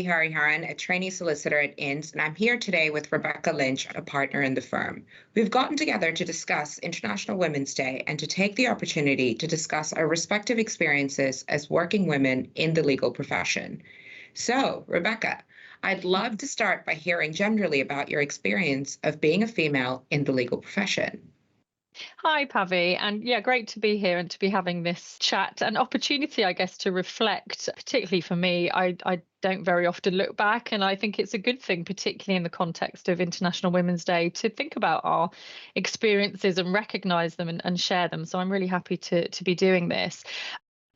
Pavi Hariharan, a trainee solicitor at Ince, and I'm here today with Rebecca Lynch, a partner in the firm. We've gotten together to discuss International Women's Day and to take the opportunity to discuss our respective experiences as working women in the legal profession. So, Rebecca, I'd love to start by hearing generally about your experience of being a female in the legal profession. Hi, Pavi. And yeah, great to be here and to be having this chat and opportunity, I guess, to reflect, particularly for me. I don't very often look back, and I think it's a good thing, particularly in the context of International Women's Day, to think about our experiences and recognize them and share them. So I'm really happy to be doing this.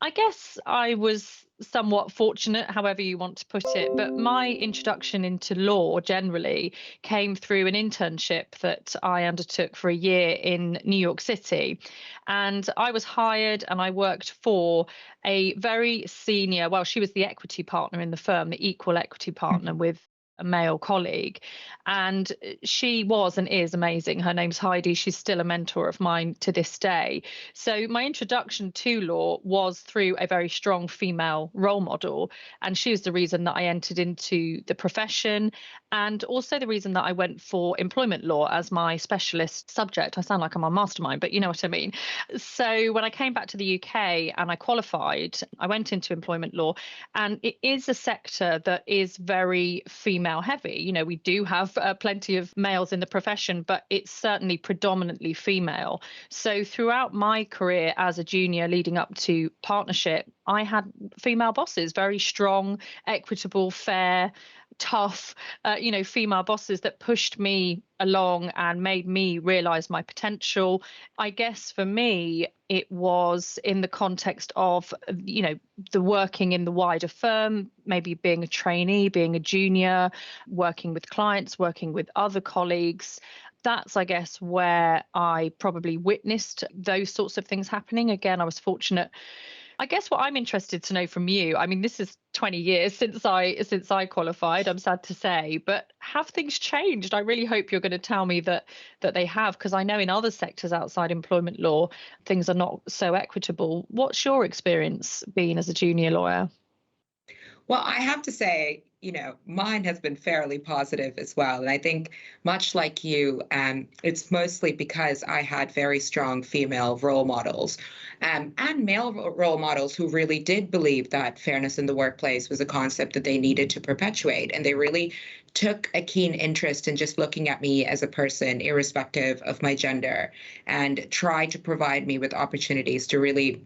I guess I was somewhat fortunate, however you want to put it, but my introduction into law generally came through an internship that I undertook for a year in New York City. And I was hired and I worked for a very senior, well, she was the equity partner in the firm, the equal equity partner with a male colleague. And she was and is amazing. Her name's Heidi. She's still a mentor of mine to this day. So my introduction to law was through a very strong female role model. And she was the reason that I entered into the profession, and also the reason that I went for employment law as my specialist subject. I sound like I'm on mastermind, but you know what I mean. So when I came back to the UK and I qualified, I went into employment law, and it is a sector that is very female heavy. You know, we do have plenty of males in the profession, but it's certainly predominantly female. So throughout my career as a junior leading up to partnership, I had female bosses, very strong, equitable, fair, tough, female bosses that pushed me along and made me realize my potential. I guess for me, it was in the context of, the working in the wider firm, maybe being a trainee, being a junior, working with clients, working with other colleagues. That's, I guess, where I probably witnessed those sorts of things happening. Again, I was fortunate. I guess what I'm interested to know from you, I mean, this is 20 years since I qualified, I'm sad to say, but have things changed? I really hope you're going to tell me that they have, because I know in other sectors outside employment law, things are not so equitable. What's your experience been as a junior lawyer? Well, I have to say, mine has been fairly positive as well. And I think much like you, it's mostly because I had very strong female role models and male role models who really did believe that fairness in the workplace was a concept that they needed to perpetuate. And they really took a keen interest in just looking at me as a person, irrespective of my gender, and tried to provide me with opportunities to really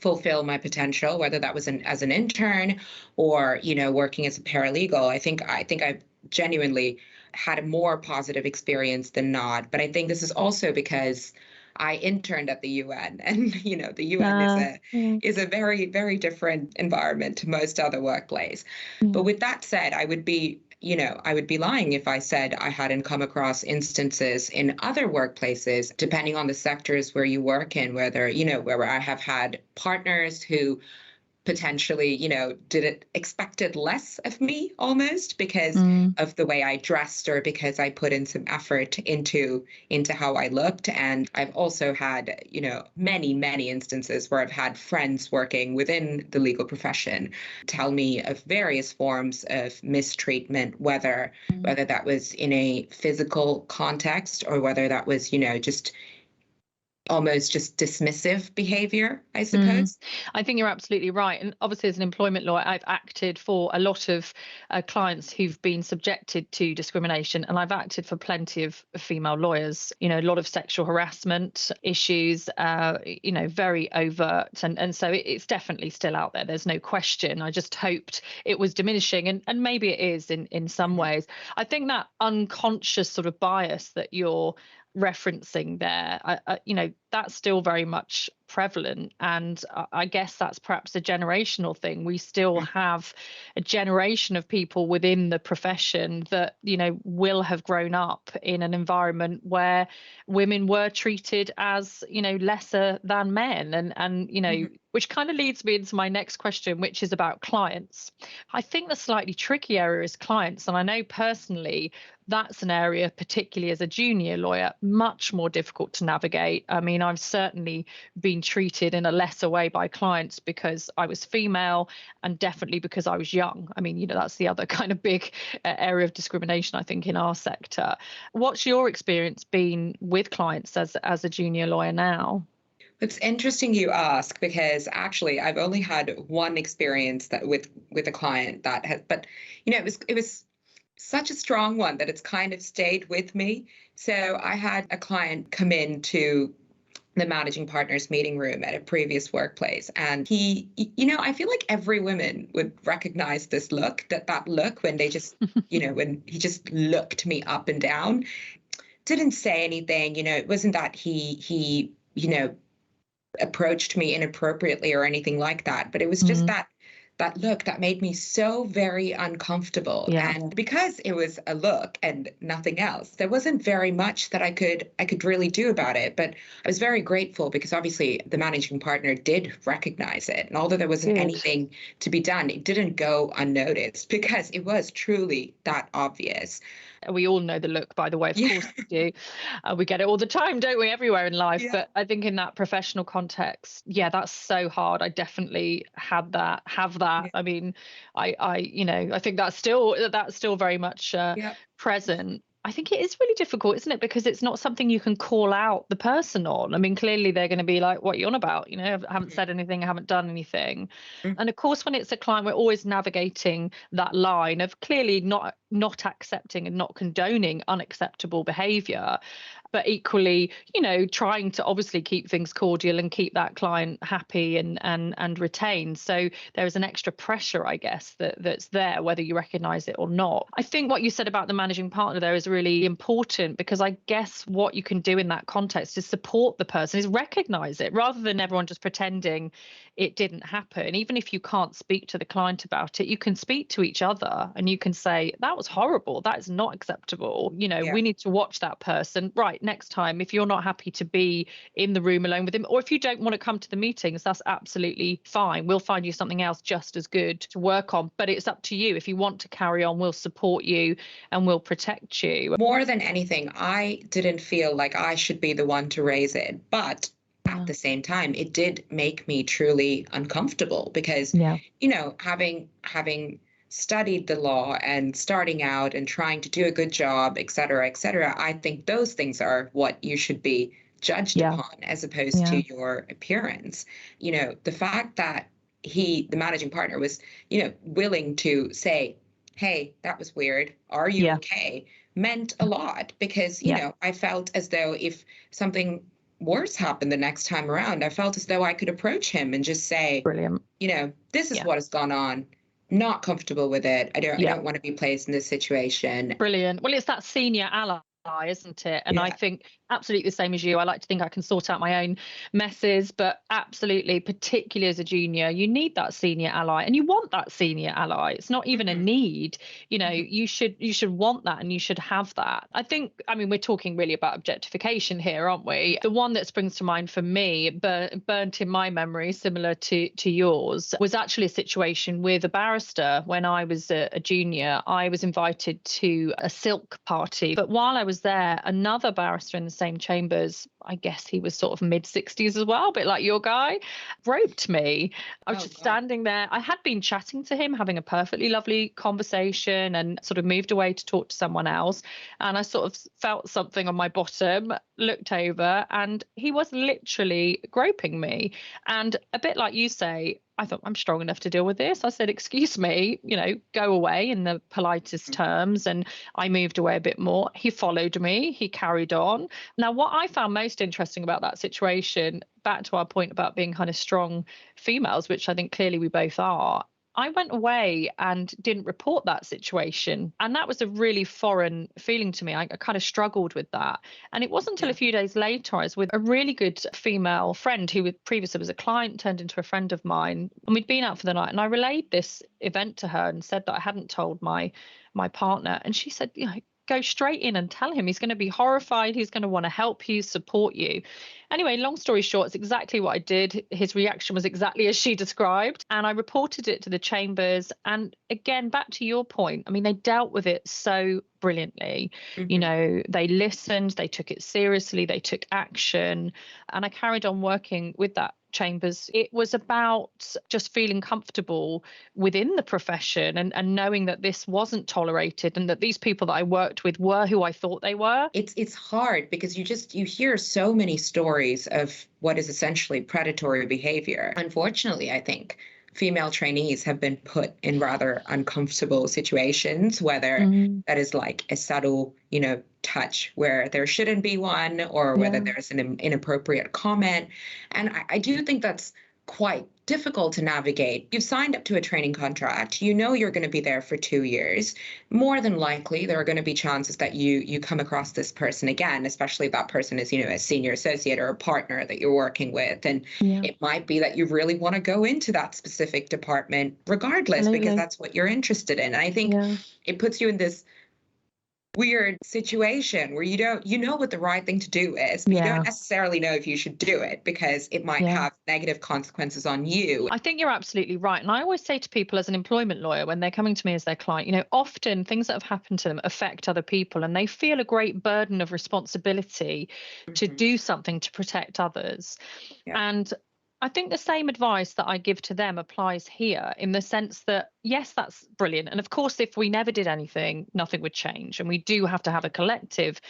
fulfill my potential, whether that was as an intern or, working as a paralegal. I think I've genuinely had a more positive experience than not. But I think this is also because I interned at the UN, and the UN is a very, very different environment to most other workplace. But with that said, I would be lying if I said I hadn't come across instances in other workplaces, depending on the sectors where you work in, where I have had partners who potentially, expected less of me almost because of the way I dressed or because I put in some effort into how I looked. And I've also had, many, many instances where I've had friends working within the legal profession tell me of various forms of mistreatment, whether that was in a physical context or whether that was, just almost just dismissive behavior, I suppose. I think you're absolutely right. And obviously, as an employment lawyer, I've acted for a lot of clients who've been subjected to discrimination. And I've acted for plenty of female lawyers, a lot of sexual harassment issues, very overt. And so it's definitely still out there. There's no question. I just hoped it was diminishing. And maybe it is in some ways. I think that unconscious sort of bias that you're referencing there, that's still very much prevalent. And I guess that's perhaps a generational thing. We still have a generation of people within the profession that, will have grown up in an environment where women were treated as, lesser than men. And which kind of leads me into my next question, which is about clients. I think the slightly tricky area is clients. And I know personally, that's an area, particularly as a junior lawyer, much more difficult to navigate. I mean, I've certainly been treated in a lesser way by clients because I was female, and definitely because I was young. I mean, that's the other kind of big area of discrimination, I think, in our sector. What's your experience been with clients as a junior lawyer now? It's interesting you ask, because actually I've only had one experience that with a client that has, but it was such a strong one that it's kind of stayed with me. So I had a client come into the managing partner's meeting room at a previous workplace, and I feel like every woman would recognize this look, that look when they just, when he just looked me up and down, didn't say anything. It wasn't that he approached me inappropriately or anything like that, but it was just that look that made me so very uncomfortable. Yeah. And because it was a look and nothing else, there wasn't very much that I could really do about it. But I was very grateful, because obviously the managing partner did recognize it. And although there wasn't Good. anything to be done, it didn't go unnoticed, because it was truly that obvious. We all know the look, by the way, of course we do. We get it all the time, don't we, everywhere in life? Yeah. But I think in that professional context, that's so hard. I definitely have that. Yeah. I mean, I think that's still very much present. I think it is really difficult, isn't it? Because it's not something you can call out the person on. I mean, clearly they're going to be like, what are you on about? I haven't said anything, I haven't done anything. And of course, when it's a client, we're always navigating that line of clearly not accepting and not condoning unacceptable behavior, but equally, trying to obviously keep things cordial and keep that client happy and retained. So there is an extra pressure, I guess, that's there, whether you recognize it or not. I think what you said about the managing partner there is really important, because I guess what you can do in that context is support the person, is recognize it, rather than everyone just pretending it didn't happen. Even if you can't speak to the client about it, you can speak to each other and you can say, that was horrible, that is not acceptable. We need to watch that person. Right, next time, if you're not happy to be in the room alone with him, or if you don't want to come to the meetings, that's absolutely fine. We'll find you something else just as good to work on. But it's up to you. If you want to carry on, we'll support you and we'll protect you. More than anything, I didn't feel like I should be the one to raise it. But at the same time, it did make me truly uncomfortable, because, having studied the law and starting out and trying to do a good job, et cetera, I think those things are what you should be judged upon, as opposed to your appearance. The fact that the managing partner was, willing to say, hey, that was weird, are you okay, meant a lot, because, I felt as though if something worse happened the next time around, I felt as though I could approach him and just say, brilliant, this is what has gone on. Not comfortable with it. I don't want to be placed in this situation. Brilliant. Well, it's that senior ally, isn't it? And I think absolutely the same as you. I like to think I can sort out my own messes, but absolutely, particularly as a junior, you need that senior ally, and you want that senior ally. It's not even a need. You should want that, and you should have that. I think, we're talking really about objectification here, aren't we? The one that springs to mind for me, burnt in my memory, similar to yours, was actually a situation with a barrister. When I was a junior, I was invited to a silk party, but while I was there, another barrister in the same chambers, I guess he was sort of mid-60s as well, a bit like your guy, groped me. I was just standing there. I had been chatting to him, having a perfectly lovely conversation, and sort of moved away to talk to someone else. And I sort of felt something on my bottom, looked over, and he was literally groping me. And a bit like you say, I thought, I'm strong enough to deal with this. I said, excuse me, go away, in the politest terms. And I moved away a bit more. He followed me. He carried on. Now, what I found most interesting about that situation, back to our point about being kind of strong females, which I think clearly we both are, I went away and didn't report that situation. And that was a really foreign feeling to me. I kind of struggled with that. And it wasn't until a few days later, I was with a really good female friend who previously was a client, turned into a friend of mine. And we'd been out for the night. And I relayed this event to her and said that I hadn't told my partner. And she said, go straight in and tell him. He's going to be horrified. He's going to want to help you, support you. Anyway, long story short, it's exactly what I did. His reaction was exactly as she described. And I reported it to the chambers. And again, back to your point, I mean, they dealt with it so brilliantly. You know, they listened, they took it seriously, they took action. And I carried on working with that chambers. It was about just feeling comfortable within the profession and knowing that this wasn't tolerated and that these people that I worked with were who I thought they were. It's hard because you hear so many stories of what is essentially predatory behavior. Unfortunately, I think female trainees have been put in rather uncomfortable situations, whether that is like a subtle, touch where there shouldn't be one, or whether there's an inappropriate comment. And I do think that's quite difficult to navigate. You've signed up to a training contract. You know you're going to be there for 2 years. More than likely, there are going to be chances that you come across this person again, especially if that person is, a senior associate or a partner that you're working with. And it might be that you really want to go into that specific department regardless, because that's what you're interested in. And I think it puts you in this weird situation where you know what the right thing to do is, but you don't necessarily know if you should do it because it might have negative consequences on you. I think you're absolutely right. And I always say to people as an employment lawyer, when they're coming to me as their client, often things that have happened to them affect other people and they feel a great burden of responsibility to do something to protect others. And I think the same advice that I give to them applies here, in the sense that, yes, that's brilliant. And of course, if we never did anything, nothing would change. And we do have to have a collective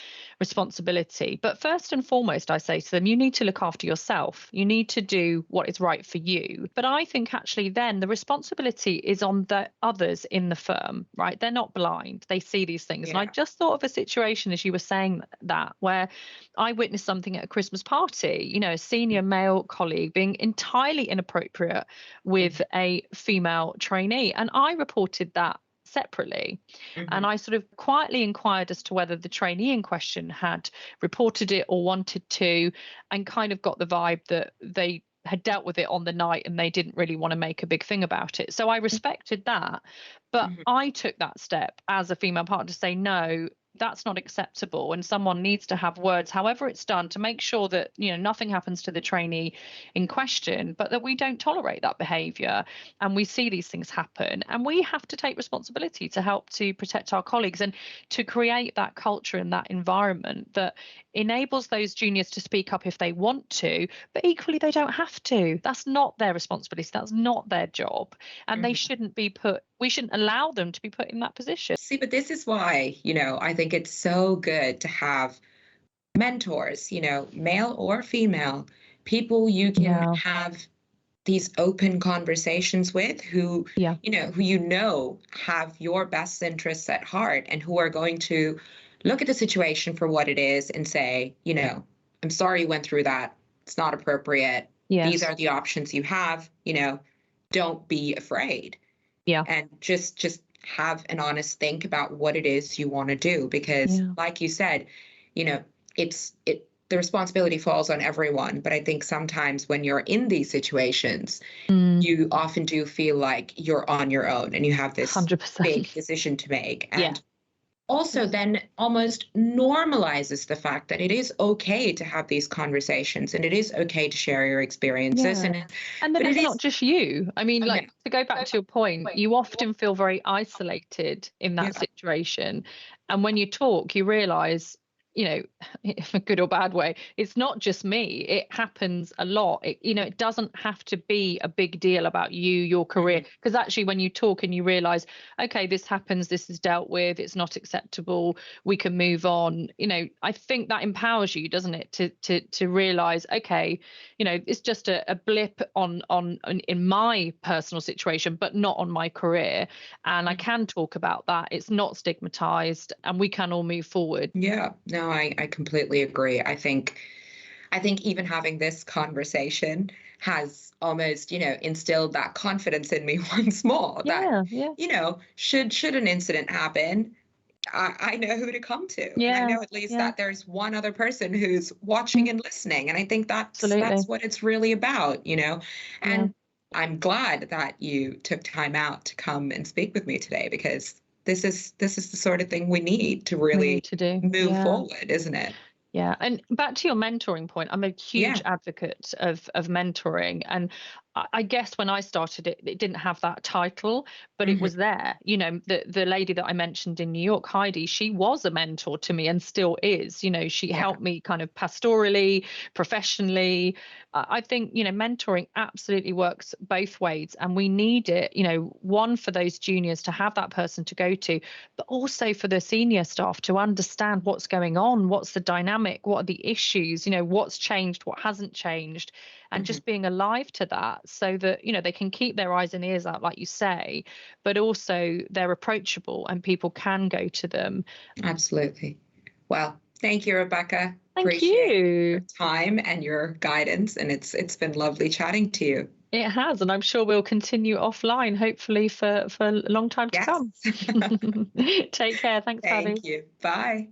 responsibility. But first and foremost, I say to them, you need to look after yourself. You need to do what is right for you. But I think actually then the responsibility is on the others in the firm, right? They're not blind. They see these things. And I just thought of a situation, as you were saying that, where I witnessed something at a Christmas party, a senior male colleague being entirely inappropriate with a female trainee. And I reported that separately. And I sort of quietly inquired as to whether the trainee in question had reported it or wanted to, and kind of got the vibe that they had dealt with it on the night and they didn't really want to make a big thing about it. So I respected that. But I took that step as a female partner to say, no, that's not acceptable, and someone needs to have words, however it's done, to make sure that nothing happens to the trainee in question, but that we don't tolerate that behavior. And we see these things happen, and we have to take responsibility to help to protect our colleagues and to create that culture and that environment that enables those juniors to speak up if they want to, but equally they don't have to. That's not their responsibility, that's not their job, and they shouldn't be put, we shouldn't allow them to be put in that position. See, but this is why, I think it's so good to have mentors, male or female, people you can have these open conversations with, who, who have your best interests at heart, and who are going to look at the situation for what it is and say, I'm sorry you went through that. It's not appropriate. These are the options you have, don't be afraid. And just have an honest think about what it is you want to do, because like you said, the responsibility falls on everyone. But I think sometimes when you're in these situations, you often do feel like you're on your own and you have this 100%. big decision to make. And also then almost normalizes the fact that it is okay to have these conversations and it is okay to share your experiences. And then it's not just you. I mean, to go back to your point, you often feel very isolated in that situation. And when you talk, you realize, in a good or bad way, it's not just me. It happens a lot. It doesn't have to be a big deal about you, your career, because actually when you talk and you realize, okay, this happens, this is dealt with, it's not acceptable, we can move on. I think that empowers you, doesn't it, to realize, okay, it's just a blip on in my personal situation, but not on my career. And I can talk about that. It's not stigmatized, and we can all move forward. Yeah, no, I completely agree. I think even having this conversation has almost, instilled that confidence in me once more. Should an incident happen, I know who to come to. And I know at least that there's one other person who's watching and listening. And I think that's what it's really about, And I'm glad that you took time out to come and speak with me today, because this is the sort of thing we need to We really need to do. move Yeah. forward, isn't it? Yeah. And back to your mentoring point, I'm a huge Yeah. advocate of mentoring. And I guess when I started it, it didn't have that title, but it Mhm. was there. You know, the lady that I mentioned in New York, Heidi, she was a mentor to me and still is. You know, she Yeah. helped me kind of pastorally, professionally. I think, you know, mentoring absolutely works both ways, and we need it, you know, one, for those juniors to have that person to go to, but also for the senior staff to understand what's going on, what's the dynamic, what are the issues, you know, what's changed, what hasn't changed, and just being alive to that, so that, you know, they can keep their eyes and ears out, like you say, but also they're approachable and people can go to them. Absolutely. Well, thank you, Rebecca. Thank Appreciate your you. time and your guidance, and it's been lovely chatting to you. It has, and I'm sure we'll continue offline, hopefully for a long time to Yes. come. Take care. Thanks, Pavi. Thank you. Bye.